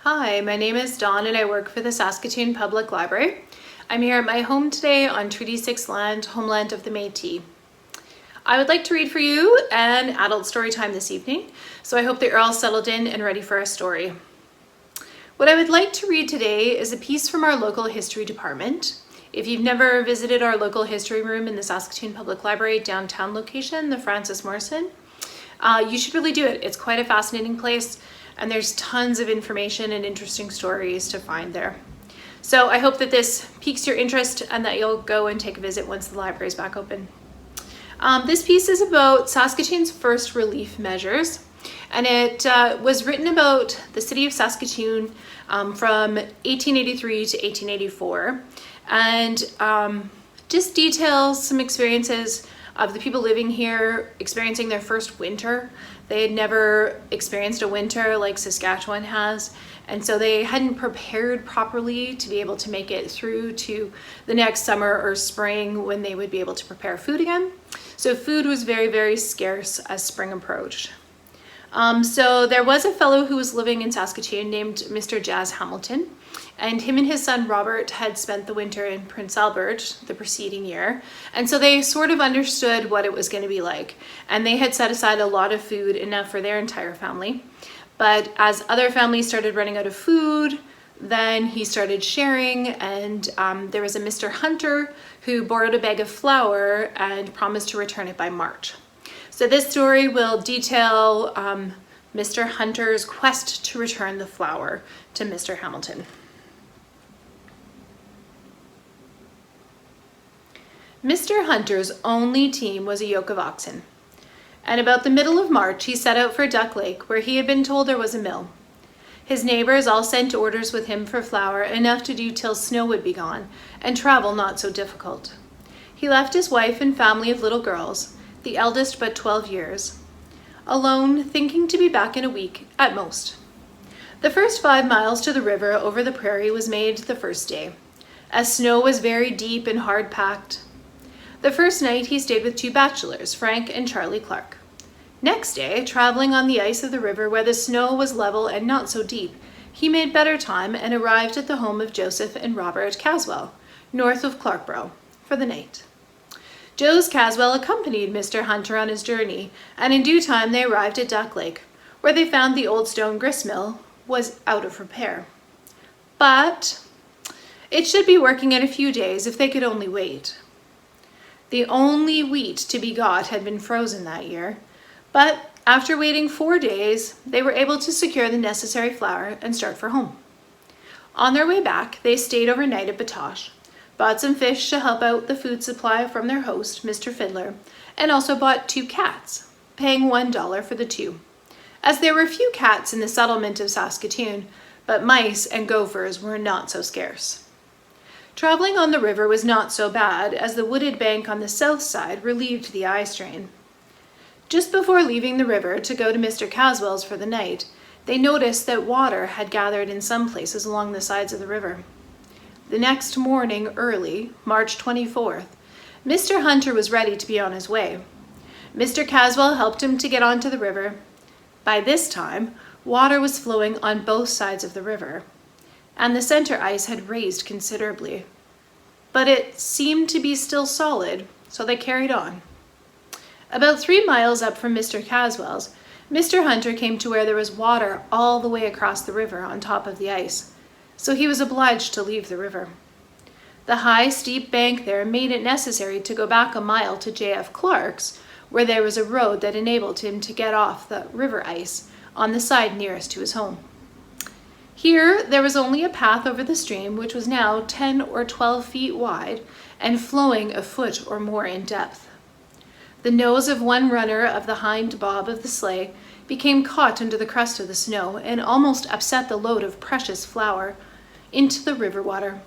Hi, my name is Dawn and I work for the Saskatoon Public Library. I'm here at my home today on Treaty 6 land, homeland of the Métis. I would like to read for you an adult story time this evening, so I hope that you're all settled in and ready for a story. What I would like to read today is a piece from our local history department. If you've never visited our local history room in the Saskatoon Public Library downtown location, the Francis Morrison, you should really do it. It's quite a fascinating place and there's tons of information and interesting stories to find there. So I hope that this piques your interest and that you'll go and take a visit once the library is back open. This piece is about Saskatoon's first relief measures, and it was written about the city of Saskatoon from 1883 to 1884, and just details some experiences of the people living here experiencing their first winter. They had never experienced a winter like Saskatchewan has, and so they hadn't prepared properly to be able to make it through to the next summer or spring when they would be able to prepare food again. So food was very, very scarce as spring approached. So there was a fellow who was living in Saskatoon named Mr. Jas Hamilton, and him and his son Robert had spent the winter in Prince Albert the preceding year, and so they sort of understood what it was going to be like, and they had set aside a lot of food, enough for their entire family. But as other families started running out of food, then he started sharing, and there was a Mr. Hunter who borrowed a bag of flour and promised to return it by March. So this story will detail Mr. Hunter's quest to return the flour to Mr. Hamilton. Mr. Hunter's only team was a yoke of oxen, and about the middle of March he set out for Duck Lake, where he had been told there was a mill. His neighbors all sent orders with him for flour, enough to do till snow would be gone, and travel not so difficult. He left his wife and family of little girls, the eldest but 12 years, alone, thinking to be back in a week at most. The first 5 miles to the river over the prairie was made the first day, as snow was very deep and hard packed. The first night he stayed with 2 bachelors, Frank and Charlie Clark. Next day, traveling on the ice of the river where the snow was level and not so deep, he made better time and arrived at the home of Joseph and Robert Caswell, north of Clarkborough, for the night. Jos Caswell accompanied Mr. Hunter on his journey, and in due time they arrived at Duck Lake, where they found the old stone gristmill was out of repair. But it should be working in a few days if they could only wait. The only wheat to be got had been frozen that year, but after waiting 4 days, they were able to secure the necessary flour and start for home. On their way back, they stayed overnight at Batoche, bought some fish to help out the food supply from their host, Mr. Fiddler, and also bought 2 cats, paying $1 for the 2, as there were few cats in the settlement of Saskatoon, but mice and gophers were not so scarce. Traveling on the river was not so bad, as the wooded bank on the south side relieved the eye strain. Just before leaving the river to go to Mr. Caswell's for the night, they noticed that water had gathered in some places along the sides of the river. The next morning early, March 24th, Mr. Hunter was ready to be on his way. Mr. Caswell helped him to get onto the river. By this time, water was flowing on both sides of the river, and the center ice had raised considerably. But it seemed to be still solid, so they carried on. About 3 miles up from Mr. Caswell's, Mr. Hunter came to where there was water all the way across the river on top of the ice, so he was obliged to leave the river. The high, steep bank there made it necessary to go back a mile to J.F. Clark's, where there was a road that enabled him to get off the river ice on the side nearest to his home. Here, there was only a path over the stream, which was now 10 or 12 feet wide and flowing a foot or more in depth. The nose of one runner of the hind bob of the sleigh became caught under the crust of the snow and almost upset the load of precious flour into the river water.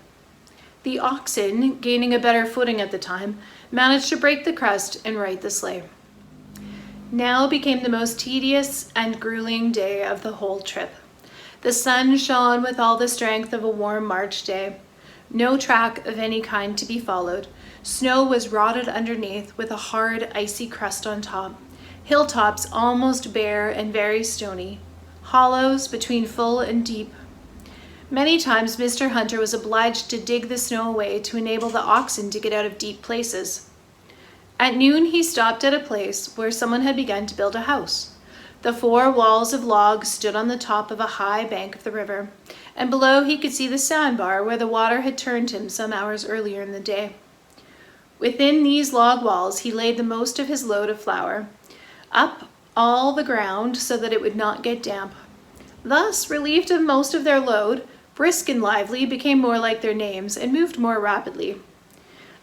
The oxen, gaining a better footing at the time, managed to break the crust and right the sleigh. Now became the most tedious and grueling day of the whole trip. The sun shone with all the strength of a warm March day. No track of any kind to be followed. Snow was rotted underneath with a hard, icy crust on top. Hilltops almost bare and very stony. Hollows between full and deep. Many times Mr. Hunter was obliged to dig the snow away to enable the oxen to get out of deep places. At noon he stopped at a place where someone had begun to build a house. The 4 walls of logs stood on the top of a high bank of the river, and below he could see the sandbar where the water had turned him some hours earlier in the day. Within these log walls he laid the most of his load of flour, up all the ground so that it would not get damp. Thus, relieved of most of their load, Brisk and Lively became more like their names and moved more rapidly.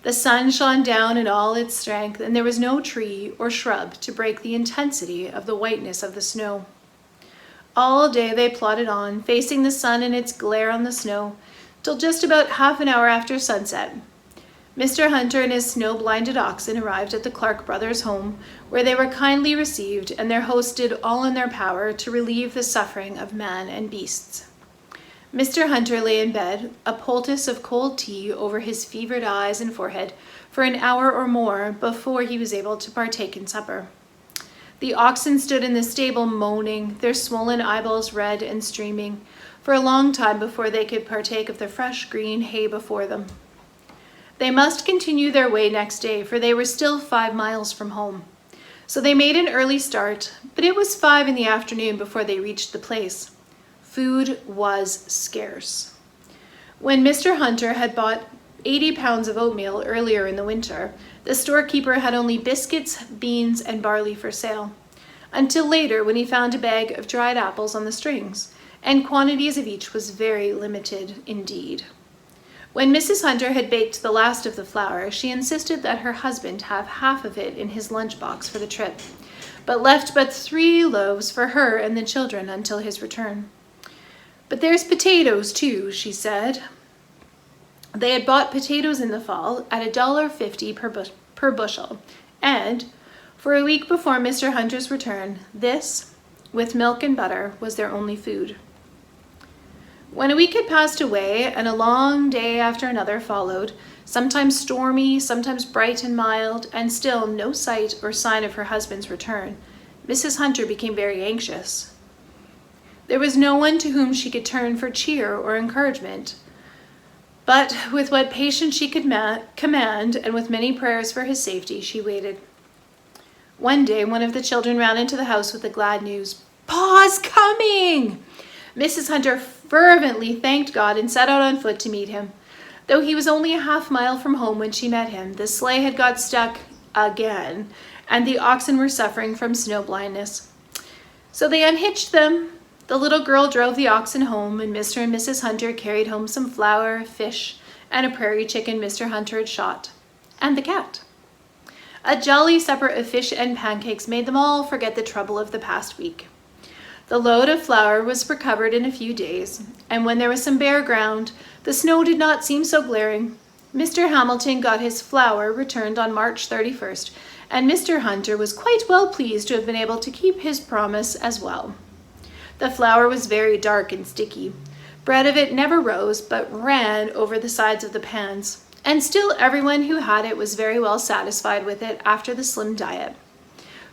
The sun shone down in all its strength, and there was no tree or shrub to break the intensity of the whiteness of the snow. All day they plodded on, facing the sun and its glare on the snow, till just about half an hour after sunset. Mr. Hunter and his snow-blinded oxen arrived at the Clark brothers' home, where they were kindly received, and their host did all in their power to relieve the suffering of man and beasts. Mr. Hunter lay in bed, a poultice of cold tea over his fevered eyes and forehead, for an hour or more before he was able to partake in supper. The oxen stood in the stable moaning, their swollen eyeballs red and streaming, for a long time before they could partake of the fresh green hay before them. They must continue their way next day, for they were still 5 miles from home. So they made an early start, but it was 5 in the afternoon before they reached the place. Food was scarce. When Mr. Hunter had bought 80 pounds of oatmeal earlier in the winter, the storekeeper had only biscuits, beans, and barley for sale, until later when he found a bag of dried apples on the strings, and quantities of each was very limited indeed. When Mrs. Hunter had baked the last of the flour, she insisted that her husband have half of it in his lunchbox for the trip, but left but 3 loaves for her and the children until his return. "But there's potatoes too," she said. They had bought potatoes in the fall at $1.50 per bushel, and for a week before Mr. Hunter's return, this, with milk and butter, was their only food. When a week had passed away and a long day after another followed, sometimes stormy, sometimes bright and mild, and still no sight or sign of her husband's return, Mrs. Hunter became very anxious. There was no one to whom she could turn for cheer or encouragement. But with what patience she could command, and with many prayers for his safety, she waited. One day, one of the children ran into the house with the glad news, "Pa's coming!" Mrs. Hunter fervently thanked God and set out on foot to meet him. Though he was only a half-mile from home when she met him, the sleigh had got stuck again, and the oxen were suffering from snow blindness. So they unhitched them. The little girl drove the oxen home, and Mr. and Mrs. Hunter carried home some flour, fish, and a prairie chicken Mr. Hunter had shot, and the cat. A jolly supper of fish and pancakes made them all forget the trouble of the past week. The load of flour was recovered in a few days, and when there was some bare ground, the snow did not seem so glaring. Mr. Hamilton got his flour returned on March 31st, and Mr. Hunter was quite well pleased to have been able to keep his promise as well. The flour was very dark and sticky. Bread of it never rose, but ran over the sides of the pans, and still everyone who had it was very well satisfied with it after the slim diet.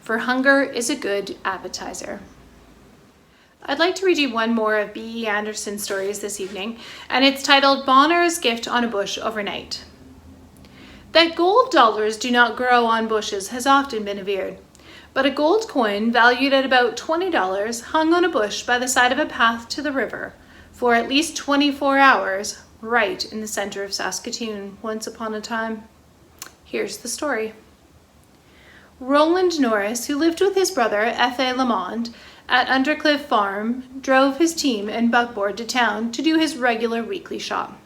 For hunger is a good appetizer. I'd like to read you one more of B.E. Anderson's stories this evening, and it's titled Bonner's Gift on a Bush Overnight. That gold dollars do not grow on bushes has often been averred, but a gold coin valued at about $20 hung on a bush by the side of a path to the river for at least 24 hours, right in the center of Saskatoon once upon a time. Here's the story. Roland Norris, who lived with his brother F.A. Lamond at Undercliff Farm, drove his team and buckboard to town to do his regular weekly shop.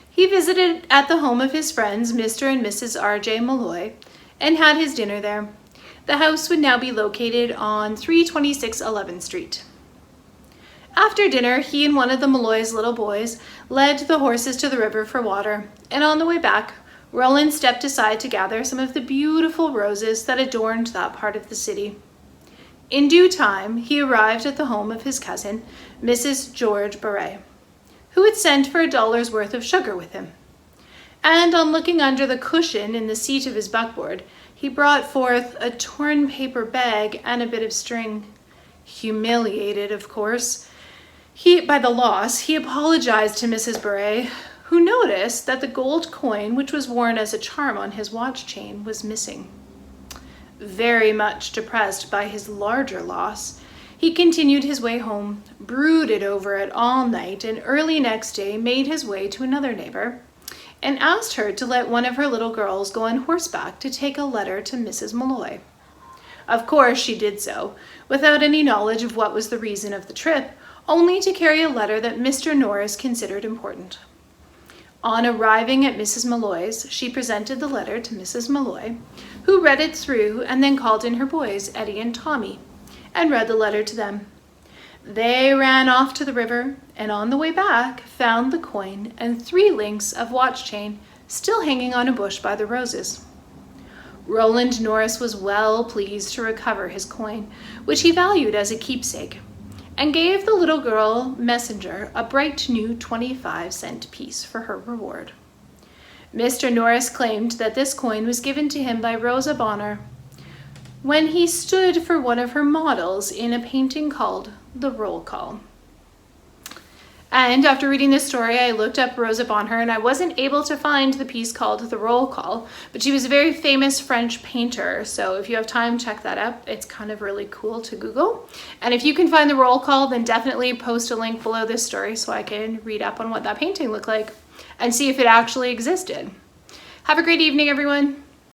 He visited at the home of his friends, Mr. and Mrs. R.J. Malloy, and had his dinner there. The house would now be located on 326 11th Street. After dinner, he and one of the Malloy's little boys led the horses to the river for water, and on the way back, Roland stepped aside to gather some of the beautiful roses that adorned that part of the city. In due time, he arrived at the home of his cousin, Mrs. George Barret, who had sent for $1 worth of sugar with him. And on looking under the cushion in the seat of his buckboard, he brought forth a torn paper bag and a bit of string. Humiliated, of course, By the loss, he apologized to Mrs. Bure, who noticed that the gold coin, which was worn as a charm on his watch chain, was missing. Very much depressed by his larger loss, he continued his way home, brooded over it all night, and early next day made his way to another neighbor and asked her to let one of her little girls go on horseback to take a letter to Mrs. Malloy. Of course she did so, without any knowledge of what was the reason of the trip, only to carry a letter that Mr. Norris considered important. On arriving at Mrs. Malloy's, she presented the letter to Mrs. Malloy, who read it through and then called in her boys, Eddie and Tommy, and read the letter to them. They ran off to the river, and on the way back found the coin and 3 links of watch chain still hanging on a bush by the roses. Roland Norris was well pleased to recover his coin, which he valued as a keepsake, and gave the little girl messenger a bright new 25-cent piece for her reward. Mr. Norris claimed that this coin was given to him by Rosa Bonheur when he stood for one of her models in a painting called The Roll Call. And after reading this story, I looked up Rosa Bonheur, and I wasn't able to find the piece called The Roll Call, but she was a very famous French painter. So if you have time, check that up. It's kind of really cool to Google. And if you can find The Roll Call, then definitely post a link below this story so I can read up on what that painting looked like and see if it actually existed. Have a great evening, everyone.